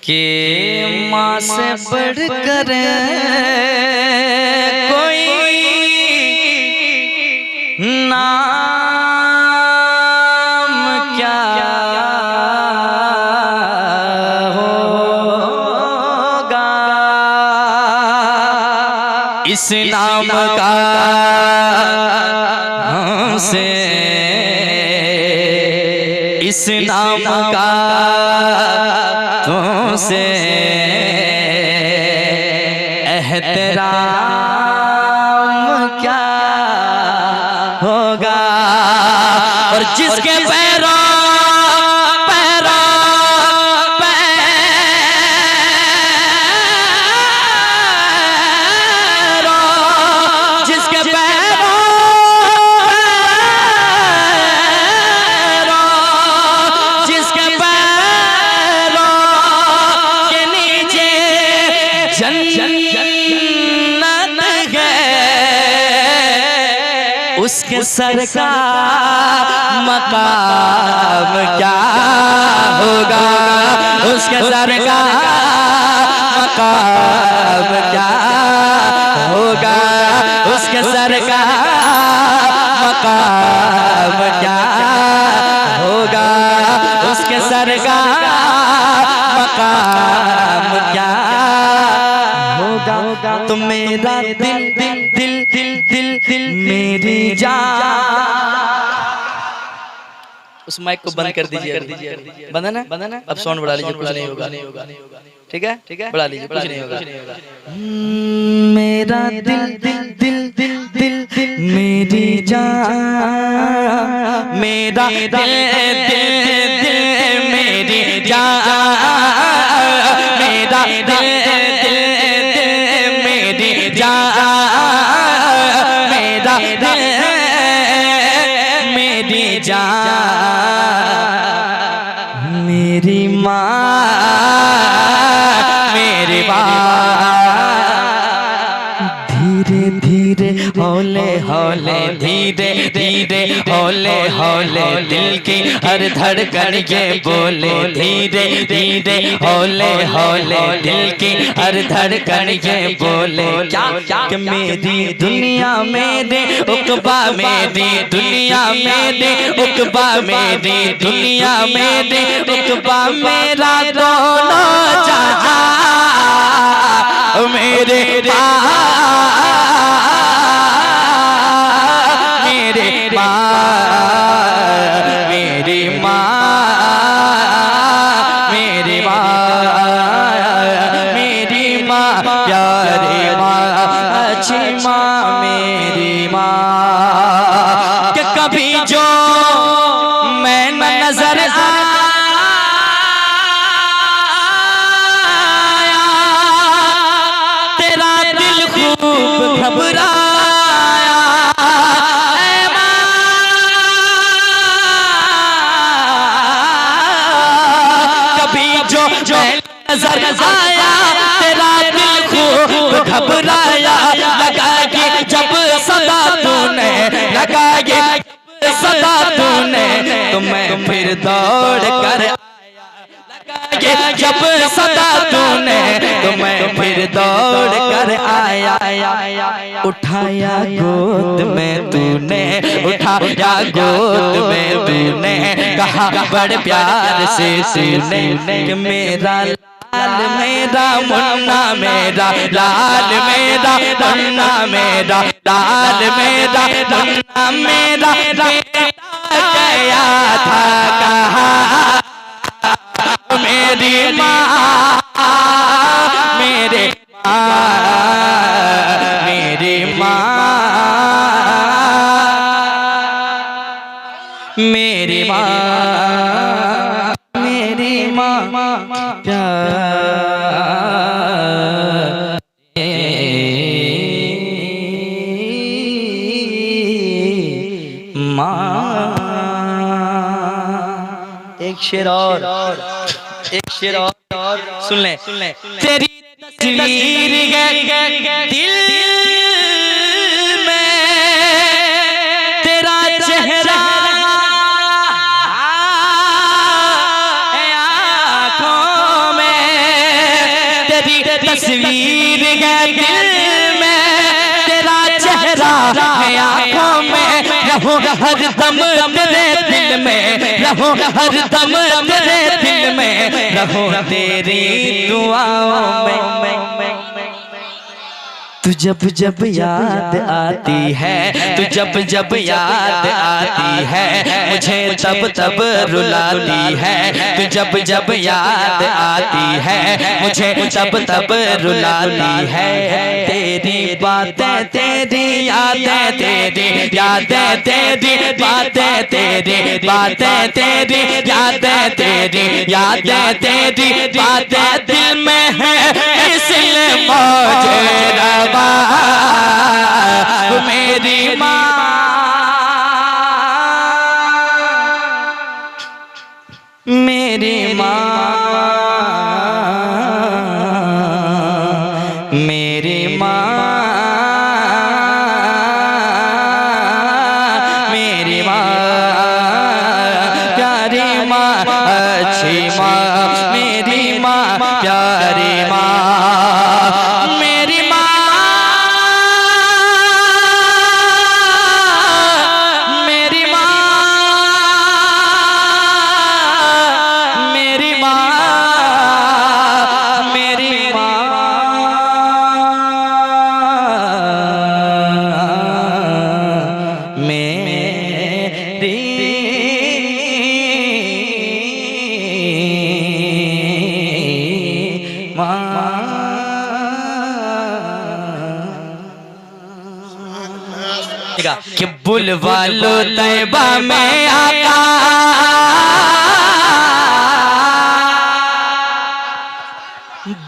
कि माँ से बढ़कर कोई नाम क्या होगा, इस नाम का हमसे, इस नाम का तुमसे एहतराम क्या होगा। और जिसके पैरों उसके सर का मकाम क्या होगा, उसके सर का मकाम क्या होगा, उसके सर का मकाम क्या होगा, उसके सर का मकाम क्या होगा। तो मेरा दिल दिल दिल दिल दिल दिल मेरी जान। उस माइक को बंद कर दीजिए, बंद है ना, अब साउंड बढ़ा लीजिए, कुछ नहीं होगा, ठीक है, बढ़ा लीजिए, कुछ नहीं होगा। मेरा दिल दिल दिल दिल दिल दिल मेरी जान, मेरा दिल दिल दिल मेरी जान, मेरा दिल दिल मेरी जान, मेरा दिल मेरी जान, मेरी माँ मेरी माँ। धीरे धीरे हौले हौले धीरे धीरे हौले हौले दिल की हर धड़कन ये बोले, धीरे धीरे हौले हौले दिल की हर धड़कन ये बोले। क्या कि मेरी दुनिया मेरे उक़बा, मेरी दुनिया मेरे उक़बा, मेरी दुनिया मेरे उक़बा, मेरा दोनों जहां मेरे मेरी माँ, मेरी माँ, प्यारी माँ, अच्छी माँ, मेरी माँ। कि कभी जो मैं नजर आया, तेरा दिल खूब घबराया, नजर आया, तेरा दिल खूब घबराया, लगा कि जब सदा तूने, लगा कि सदा तूने, तो मैं फिर दौड़ कर आया, लगा कि जब सदा तूने, तो मैं फिर दौड़ कर आया। उठाया गोद में तूने, उठाया गोद में तूने, कहा बड़े प्यार से तूने कि मेरा लाल मेरा मुन्ना, मेरा लाल मेरा मुन्ना, मेरा लाल मेरा मुन्ना, मेरा बेटा गया था कहाँ। मेरी माँ, मेरी माँ, मेरी माँ, मेरी माँ, मेरी माँ, एक शेर और सुन ले। तेरी तस्वीर है दिल में, तेरा चेहरा आँखों में, तेरी तस्वीर है दिल में, तेरा चेहरा है आँखों में, रहो हर दम तेरे दिल में, रहो हर दम तेरे दिल में, रहो तेरी दुआओं में। तू जब जब याद आती है, तू जब जब याद आती है, मुझे तब तब रुलाती है। तू जब जब याद आती है, मुझे तब तब रुलाती है। तेरी बातें तेरी यादें तेरी यादें तेरी बातें तेरी बातें तेरी यादें तेरी यादें तेरी बातें दिल में है, इसलिए मौजे रवा मेरी माँ, मेरी माँ, मेरी माँ, मेरी माँ, प्यारी माँ, अच्छी माँ, मेरी माँ, प्यारी माँ, मेरी माँ, मेरी माँ, मेरी माँ, मेरी माँ, कि बुलवा लो तैबा में आका,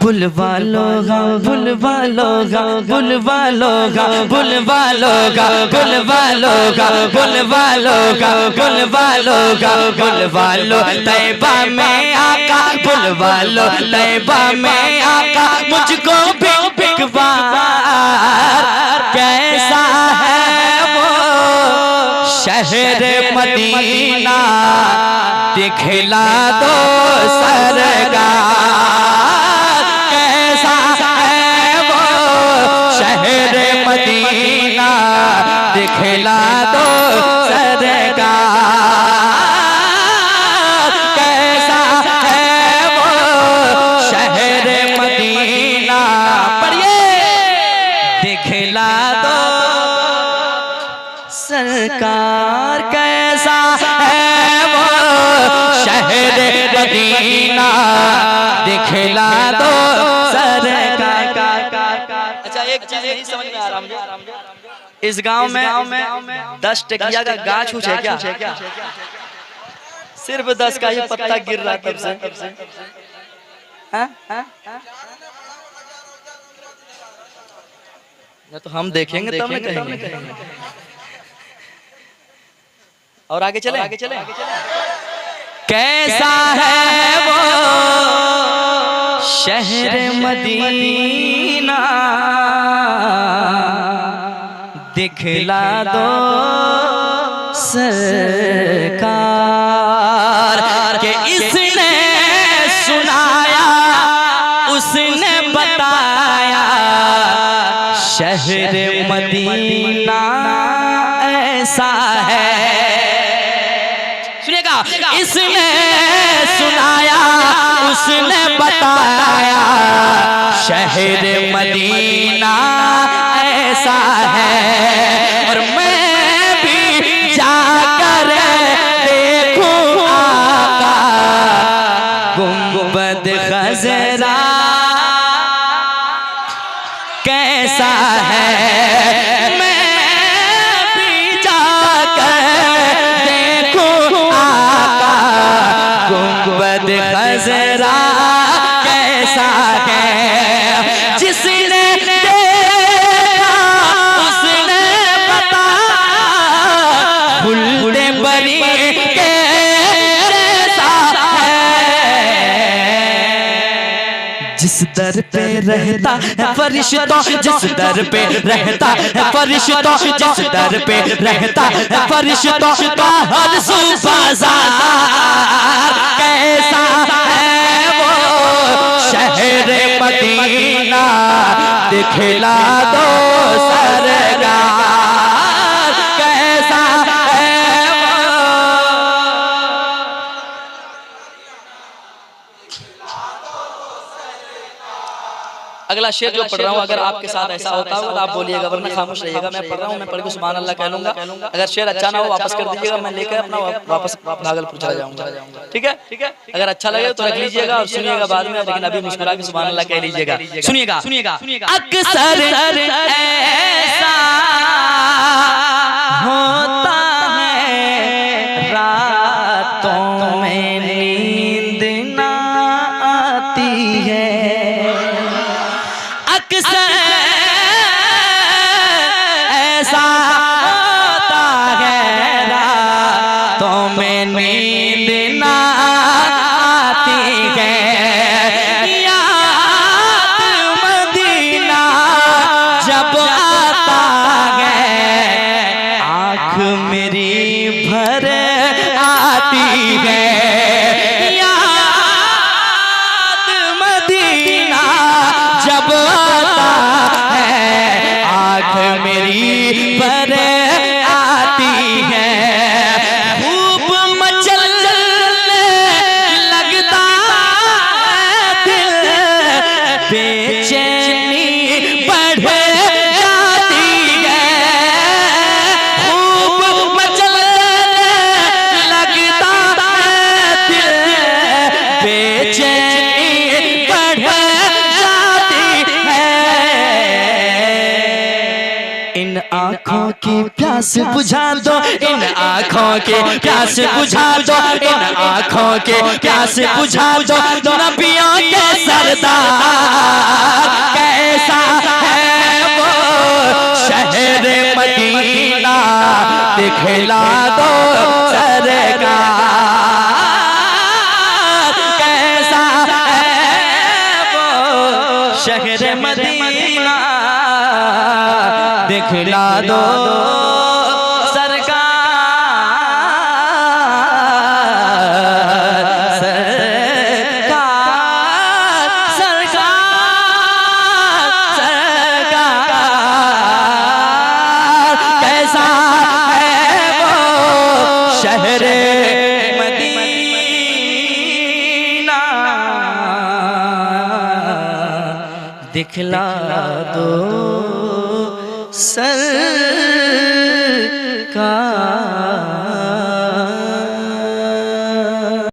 बुलवा लो गा, बुलवा लो गा, बुलवा लो गा, बुलवा लो गा, बुलवा लो गा, बुलवा लो गा, बुलवा लो गा, बुलवा लो तैबा में आका, बुलवा लो तैबा में आका, मुझको भी एक बार कैसा है वो शहर मदीना दिखला दो सरकार, कैसा है वो शहर मदीना दिखला दो सरकार, कैसा है वो शहर मदीना, पढ़िए, दिखला दो सरकार, कैसा है वो शहर मदीना दिखला दो सरकार। अच्छा एक चीज नहीं समझ में आ रहा मुझे, इस गांव में 10 टकिया का गाछ उछ है क्या? सिर्फ 10 का ही पत्ता गिर रहा तब से। तो हम देखेंगे तब न कहेंगे। और आगे चले, आगे चले। कैसा है वो शहर मदीना दिखला दो सरकार, के इसने सुनाया उसने बताया शहर मदीना ऐसा है। सुनिएगा, इसने सुनाया उसने बताया शहर मदीना ऐसा है, और मैं भी जाकर देखूं आका गुंबद खजरा कैसा है, मैं भी जाकर देखूं आका गुंबद खजरा कैसा है। जिसने देखा उसने बताया फुलते बरी कैसा है। जिस दर पे रहता है फरिश्तों, जिस दर पे रहता है फरिश्तों, जिस दर पे रहता है फरिश्तों का हर सू बाजार कैसा है वो शहर मदीना दिखला दो सरकार कैसा है वो। अगला शेर जो पढ़ रहा हूँ अगर आपके साथ ऐसा होता हो तो आप बोलिएगा, वरना खामोश रहिएगा। मैं पढ़ रहा हूँ, मैं पढ़ के सुभान अल्लाह कह लूंगा। अगर शेर अच्छा ना हो वापस कर दीजिएगा, मैं लेकर अपना वापस भागलपुर चला जाऊंगा। ठीक है, ठीक है। अगर अच्छा लगे तो रख लीजिएगा और सुनिएगा बाद में, लेकिन अभी मुस्कुरा के सुभान अल्लाह कह लीजिएगा। सुनिएगा, सुनिएगा। अक्सर ऐसा होता है रातों में नींद ना आती है, अक्सर ऐसा होता है रातों में नींद ना आती है, याद मदीना जब आता है आँख मेरी भर आती है, याद मदीना जब आता है आँख मेरी भर आती है, खूब मचलने लगता है दिल, बेचैनी बढ़ जाती है, खूब मचलने लगता है दिल, बेचैनी बढ़ जाती है। इन आँखों की प्यास बुझा दो, इन आँखों की प्यास बुझा दो, इन आँखों की प्यास बुझा दो, नबियों के सरदार कैसा है वो शहर मदीना दिखला दो सरकार कैसा है वो शहर मदीना दिखला दो सरकार, सरकार, सरकार, सरकार कैसा है वो शहर मदीना दिखला दो सर